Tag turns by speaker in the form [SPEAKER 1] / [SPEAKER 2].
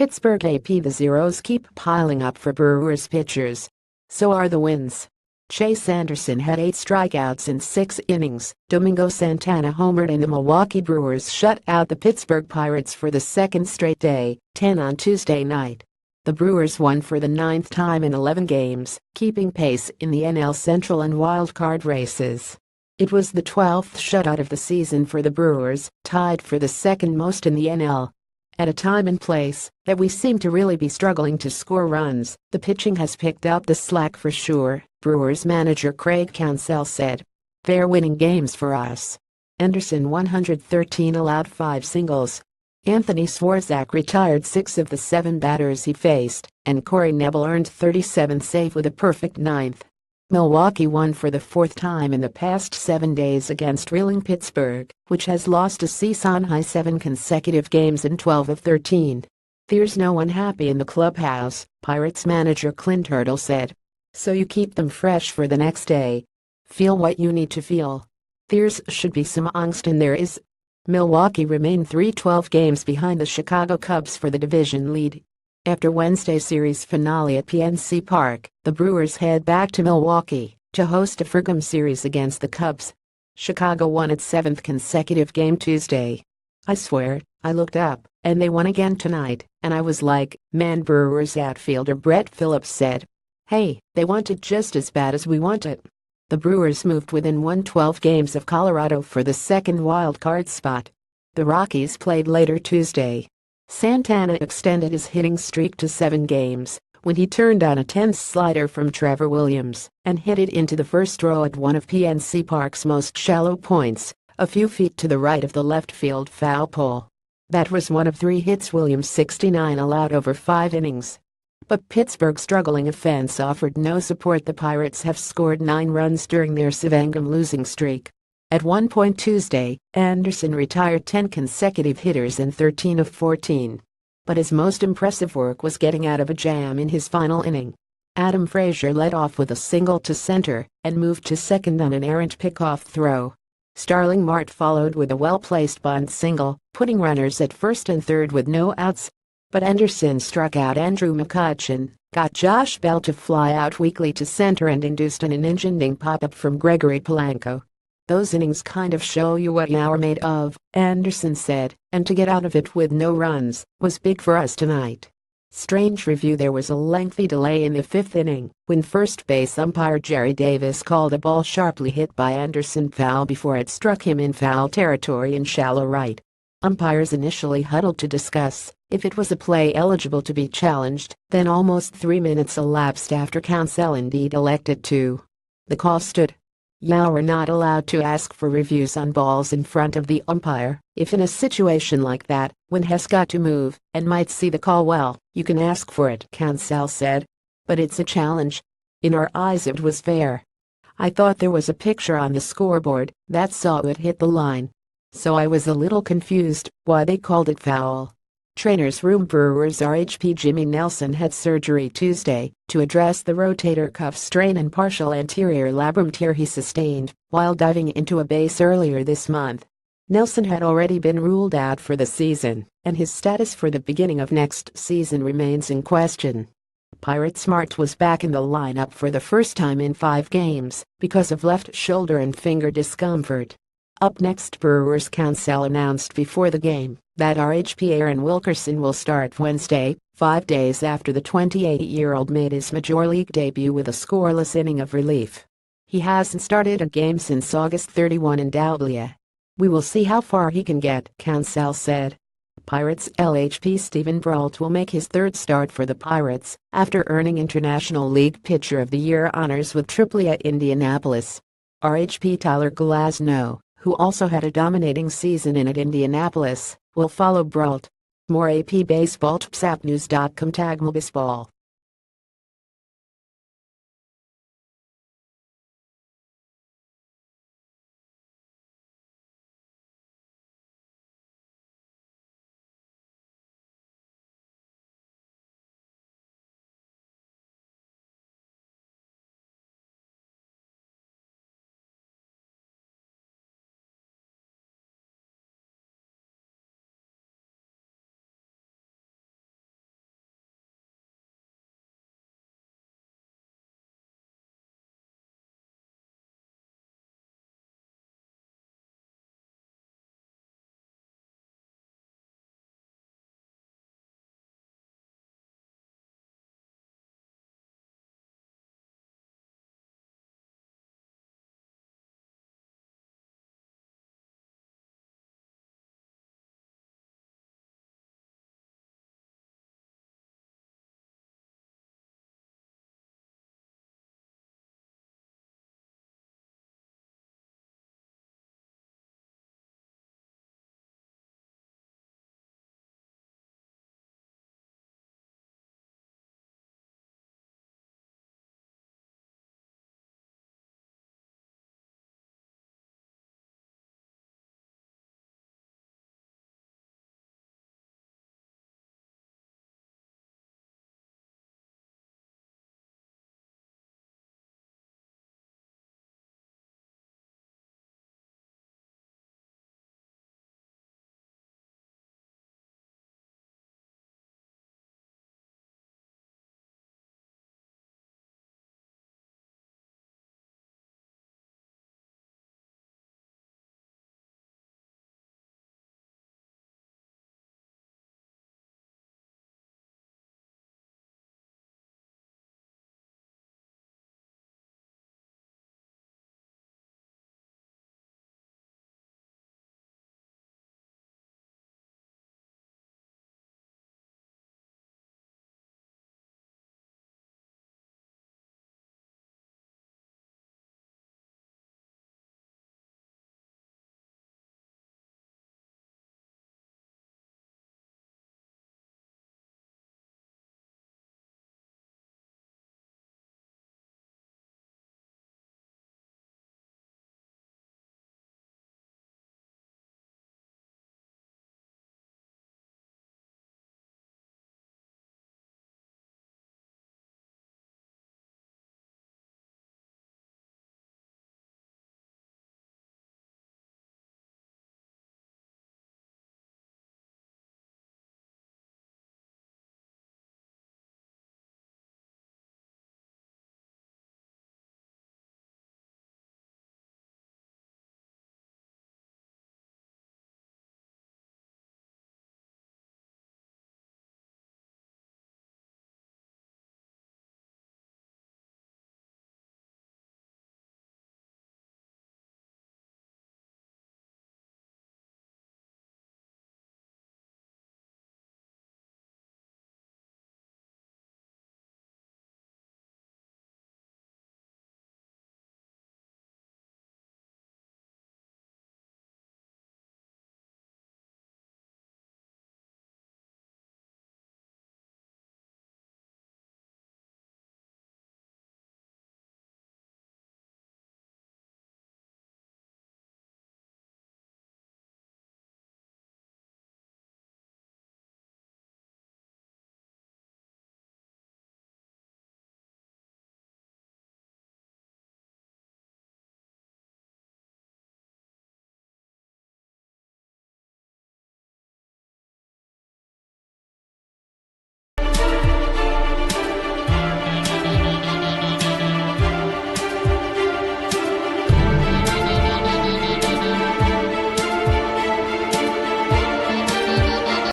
[SPEAKER 1] Pittsburgh AP. The zeros keep piling up for Brewers pitchers. So are the wins. Chase Anderson had 8 strikeouts in 6 innings. Domingo Santana homered and the Milwaukee Brewers shut out the Pittsburgh Pirates for the second straight day, 10 on Tuesday night. The Brewers won for the 9th time in 11 games, keeping pace in the NL Central and wild card races. It was the 12th shutout of the season for the Brewers, tied for the second most in the NL. At a time and place that we seem to really be struggling to score runs, the pitching has picked up the slack for sure, Brewers manager Craig Counsell said. They're winning games for us. Anderson 113 allowed 5 singles. Anthony Swarzak retired 6 of the 7 batters he faced, and Corey Knebel earned 37 save with a perfect 9th. Milwaukee won for the 4th time in the past 7 days against reeling Pittsburgh, which has lost a season-high 7 consecutive games in 12 of 13. There's no one happy in the clubhouse, Pirates manager Clint Hurdle said. So you keep them fresh for the next day. Feel what you need to feel. There's should be some angst and there is. Milwaukee remain 3-12 games behind the Chicago Cubs for the division lead. After Wednesday's series finale at PNC Park, the Brewers head back to Milwaukee to host a four-game series against the Cubs. Chicago won its 7th consecutive game Tuesday. I swear, I looked up, and they won again tonight, and I was like, man. Brewers outfielder Brett Phillips said. Hey, they want it just as bad as we want it. The Brewers moved within 112 games of Colorado for the second wild card spot. The Rockies played later Tuesday. Santana extended his hitting streak to 7 games when he turned on a tense slider from Trevor Williams and hit it into the first row at one of PNC Park's most shallow points, a few feet to the right of the left field foul pole. That was one of 3 hits Williams' 69 allowed over 5 innings. But Pittsburgh's struggling offense offered no support. The Pirates have scored 9 runs during their 7-game losing streak. At one point Tuesday, Anderson retired 10 consecutive hitters in 13 of 14. But his most impressive work was getting out of a jam in his final inning. Adam Frazier led off with a single to center and moved to second on an errant pickoff throw. Starling Marte followed with a well-placed bunt single, putting runners at first and third with no outs. But Anderson struck out Andrew McCutchen, got Josh Bell to fly out weakly to center and induced an inning-ending pop-up from Gregory Polanco. Those innings kind of show you what you're made of, Anderson said, and to get out of it with no runs was big for us tonight. Strange review. There was a lengthy delay in the 5th inning when first base umpire Jerry Davis called a ball sharply hit by Anderson foul before it struck him in foul territory in shallow right. Umpires initially huddled to discuss if it was a play eligible to be challenged, then almost 3 minutes elapsed after Counsell indeed elected to. The call stood. You're not allowed to ask for reviews on balls in front of the umpire. If in a situation like that, when has got to move and might see the call, well, you can ask for it, Counsell said. But it's a challenge. In our eyes it was fair. I thought there was a picture on the scoreboard that saw it hit the line. So I was a little confused why they called it foul. Trainer's room. Brewers RHP Jimmy Nelson had surgery Tuesday to address the rotator cuff strain and partial anterior labrum tear he sustained while diving into a base earlier this month. Nelson had already been ruled out for the season, and his status for the beginning of next season remains in question. Pirates Marte was back in the lineup for the first time in 5 games because of left shoulder and finger discomfort. Up next, Brewers Counsell announced before the game that RHP Aaron Wilkerson will start Wednesday, 5 days after the 28-year-old made his Major League debut with a scoreless inning of relief. He hasn't started a game since August 31 in Double-A. We will see how far he can get, Counsell said. Pirates LHP Steven Brault will make his 3rd start for the Pirates after earning International League Pitcher of the Year honors with AAA Indianapolis. RHP Tyler Glasnow, who also had a dominating season at Indianapolis, will follow Brault. More AP Baseball. PITTSBURGH AP News.com. Tag Baseball.